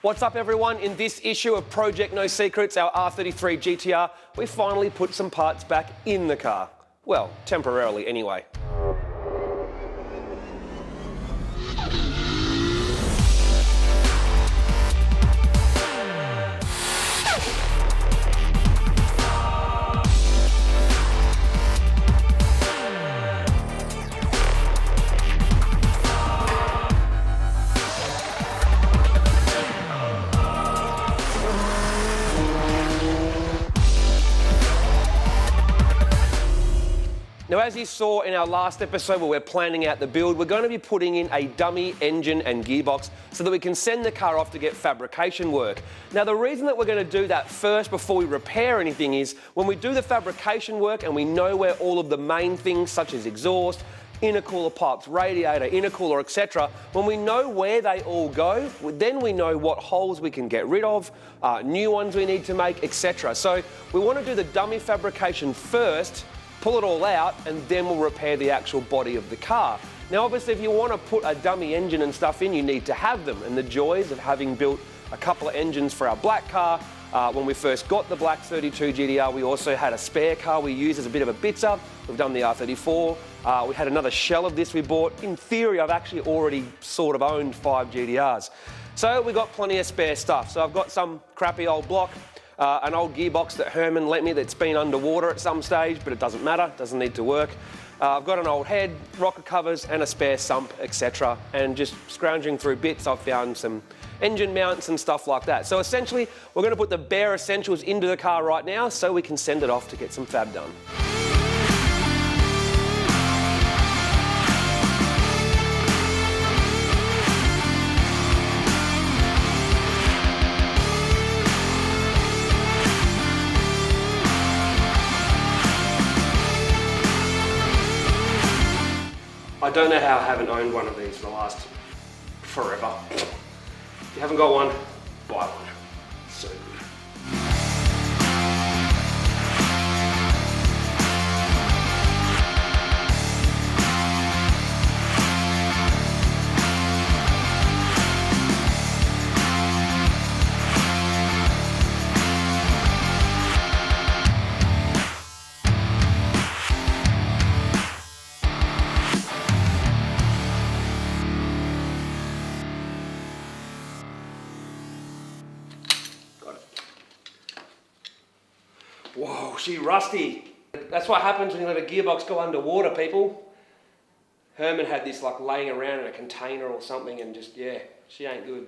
What's up everyone? In this issue of Project No Secrets, our R33 GTR, we finally put some parts back in the car. Well, temporarily anyway. Now, as you saw in our last episode where we're planning out the build, we're going to be putting in a dummy engine and gearbox so that we can send the car off to get fabrication work. Now, the reason that we're going to do that first before we repair anything is when we do the fabrication work and we know where all of the main things such as exhaust, intercooler pipes, radiator, intercooler, etc. When we know where they all go, then we know what holes we can get rid of, new ones we need to make, etc. So we want to do the dummy fabrication first, pull it all out, and then we'll repair the actual body of the car. Now obviously if you want to put a dummy engine and stuff in, you need to have them, and the joys of having built a couple of engines for our black car, when we first got the black 32 GTR, we also had a spare car we used as a bit of a bitzer. We've done the R34, we had another shell of this we bought. In theory, I've actually already sort of owned 5 GTRs. So we got plenty of spare stuff. So I've got some crappy old block, an old gearbox that Herman lent me that's been underwater at some stage, but it doesn't matter, doesn't need to work. I've got an old head, rocker covers, and a spare sump, etc. And just scrounging through bits, I've found some engine mounts and stuff like that. So essentially, we're going to put the bare essentials into the car right now so we can send it off to get some fab done. I don't know how I haven't owned one of these for the last forever. If you haven't got one, buy one. So good. Whoa, she rusty. That's what happens when you let a gearbox go underwater, people. Herman had this like laying around in a container or something and just, yeah, she ain't good.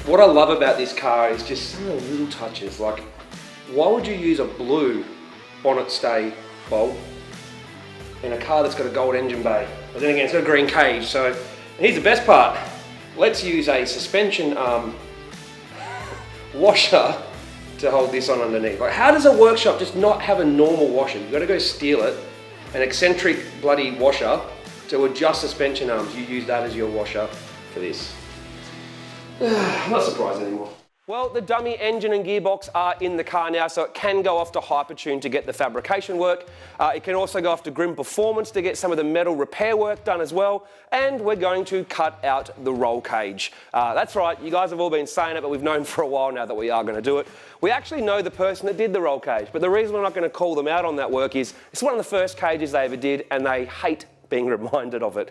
What I love about this car is just some of the little touches. Like, why would you use a blue bonnet stay bulb in a car that's got a gold engine bay? But then again, it's got a green cage. So here's the best part. Let's use a suspension washer to hold this on underneath. Like, how does a workshop just not have a normal washer? You've got to go steal it, an eccentric bloody washer to adjust suspension arms. You use that as your washer for this. I'm not surprised anymore. Well, the dummy engine and gearbox are in the car now, so it can go off to Hypertune to get the fabrication work. It can also go off to Grim Performance to get some of the metal repair work done as well. And we're going to cut out the roll cage. That's right, you guys have all been saying it, but we've known for a while now that we are going to do it. We actually know the person that did the roll cage, but the reason we're not going to call them out on that work is it's one of the first cages they ever did, and they hate being reminded of it.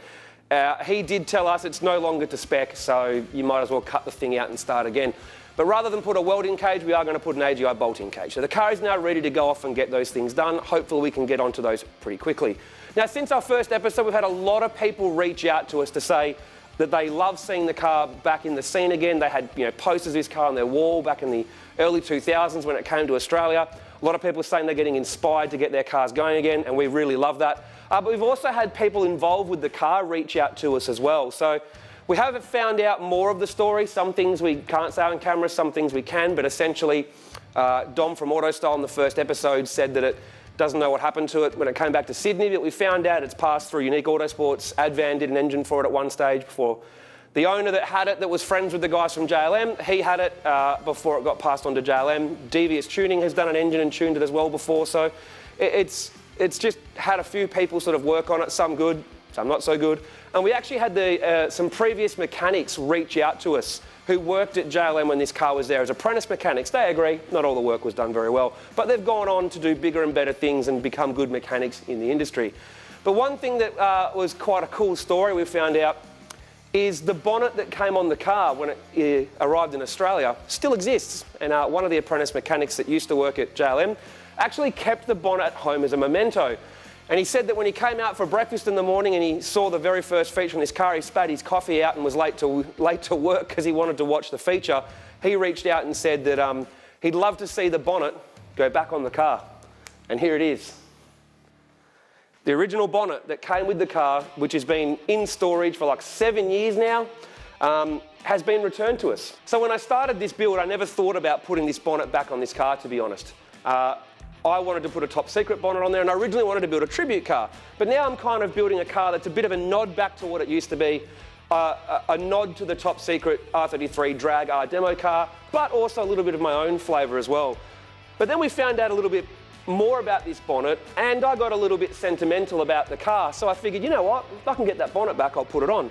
He did tell us it's no longer to spec, so you might as well cut the thing out and start again. But rather than put a welding cage, we are going to put an AGI bolting cage. So the car is now ready to go off and get those things done. Hopefully we can get onto those pretty quickly. Now, since our first episode, we've had a lot of people reach out to us to say that they love seeing the car back in the scene again. They had posters of this car on their wall back in the early 2000s when it came to Australia. A lot of people are saying they're getting inspired to get their cars going again, and we really love that. But we've also had people involved with the car reach out to us as well. So we haven't found out more of the story. Some things we can't say on camera, some things we can, but essentially Dom from AutoStyle in the first episode said that it doesn't know what happened to it when it came back to Sydney, but we found out it's passed through Unique Autosports. Advan did an engine for it at one stage before. The owner that had it, that was friends with the guys from JLM, he had it before it got passed on to JLM. Devious Tuning has done an engine and tuned it as well before, so it's just had a few people sort of work on it, some good, some not so good. And we actually had some previous mechanics reach out to us who worked at JLM when this car was there as apprentice mechanics. They agree, not all the work was done very well, but they've gone on to do bigger and better things and become good mechanics in the industry. But one thing that was quite a cool story we found out is the bonnet that came on the car when it arrived in Australia still exists. And one of the apprentice mechanics that used to work at JLM actually kept the bonnet at home as a memento. And he said that when he came out for breakfast in the morning and he saw the very first feature on this car, he spat his coffee out and was late to work because he wanted to watch the feature. He reached out and said that he'd love to see the bonnet go back on the car. And here it is. The original bonnet that came with the car, which has been in storage for like 7 years now, has been returned to us. So when I started this build, I never thought about putting this bonnet back on this car, to be honest. I wanted to put a top secret bonnet on there, and I originally wanted to build a tribute car. But now I'm kind of building a car that's a bit of a nod back to what it used to be, a nod to the top secret R33 drag R demo car, but also a little bit of my own flavour as well. But then we found out a little bit more about this bonnet, and I got a little bit sentimental about the car. So I figured, you know what, if I can get that bonnet back, I'll put it on.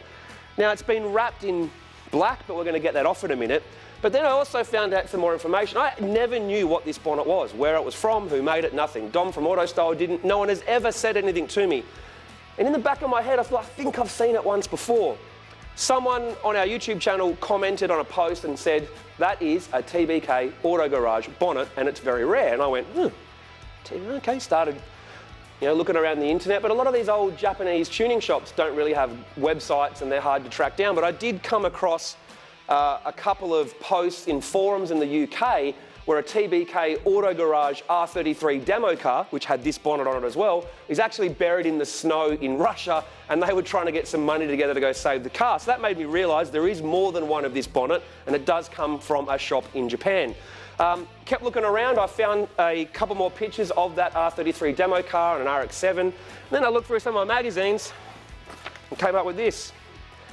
Now it's been wrapped in black, but we're going to get that off in a minute. But then I also found out some more information. I never knew what this bonnet was, where it was from, who made it, nothing. Dom from AutoStyle didn't. No one has ever said anything to me. And in the back of my head, I thought, I think I've seen it once before. Someone on our YouTube channel commented on a post and said, that is a TBK Auto Garage bonnet, and it's very rare. And I went, okay, started looking around the internet. But a lot of these old Japanese tuning shops don't really have websites and they're hard to track down. But I did come across a couple of posts in forums in the UK where a TBK Auto Garage R33 demo car, which had this bonnet on it as well, is actually buried in the snow in Russia, and they were trying to get some money together to go save the car. So that made me realise there is more than one of this bonnet, and it does come from a shop in Japan. Kept looking around, I found a couple more pictures of that R33 demo car and an RX-7. And then I looked through some of my magazines and came up with this.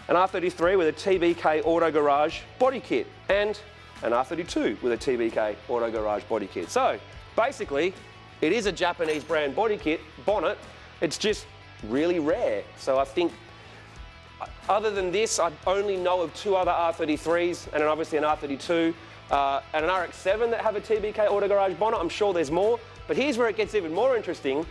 An R33 with a TBK Auto Garage body kit, and an R32 with a TBK Auto Garage body kit. So basically, it is a Japanese brand body kit, bonnet. It's just really rare. So I think, other than this, I only know of two other R33s, and obviously an R32 and an RX-7 that have a TBK Auto Garage bonnet. I'm sure there's more, but here's where it gets even more interesting.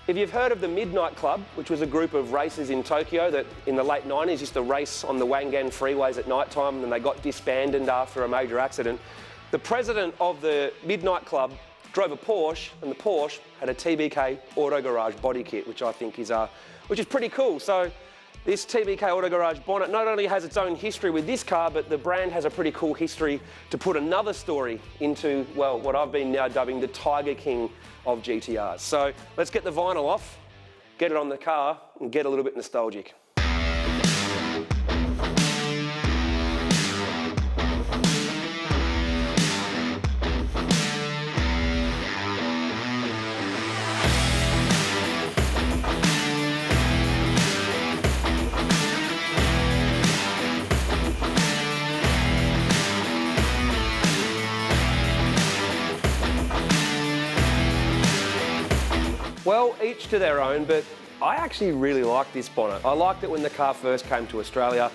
If you've heard of the Midnight Club, which was a group of racers in Tokyo that in the late 90s used to race on the Wangan freeways at night time, and then they got disbanded after a major accident, the president of the Midnight Club drove a Porsche, and the Porsche had a TBK Auto Garage body kit, which I think is pretty cool. So this TBK Auto Garage bonnet not only has its own history with this car, but the brand has a pretty cool history to put another story into, well, what I've been now dubbing the Tiger King of GTRs. So let's get the vinyl off, get it on the car, and get a little bit nostalgic. each to their own, but I actually really like this bonnet. I liked it when the car first came to Australia.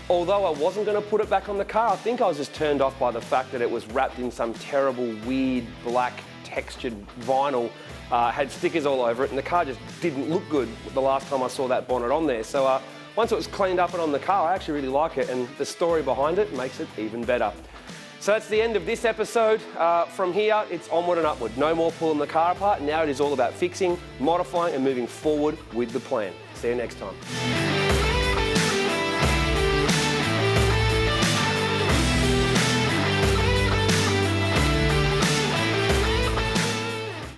Although I wasn't going to put it back on the car, I think I was just turned off by the fact that it was wrapped in some terrible, weird, black, textured vinyl, had stickers all over it, and the car just didn't look good the last time I saw that bonnet on there. So once it was cleaned up and on the car, I actually really like it, and the story behind it makes it even better. So that's the end of this episode. From here, it's onward and upward. No more pulling the car apart. Now it is all about fixing, modifying, and moving forward with the plan. See you next time.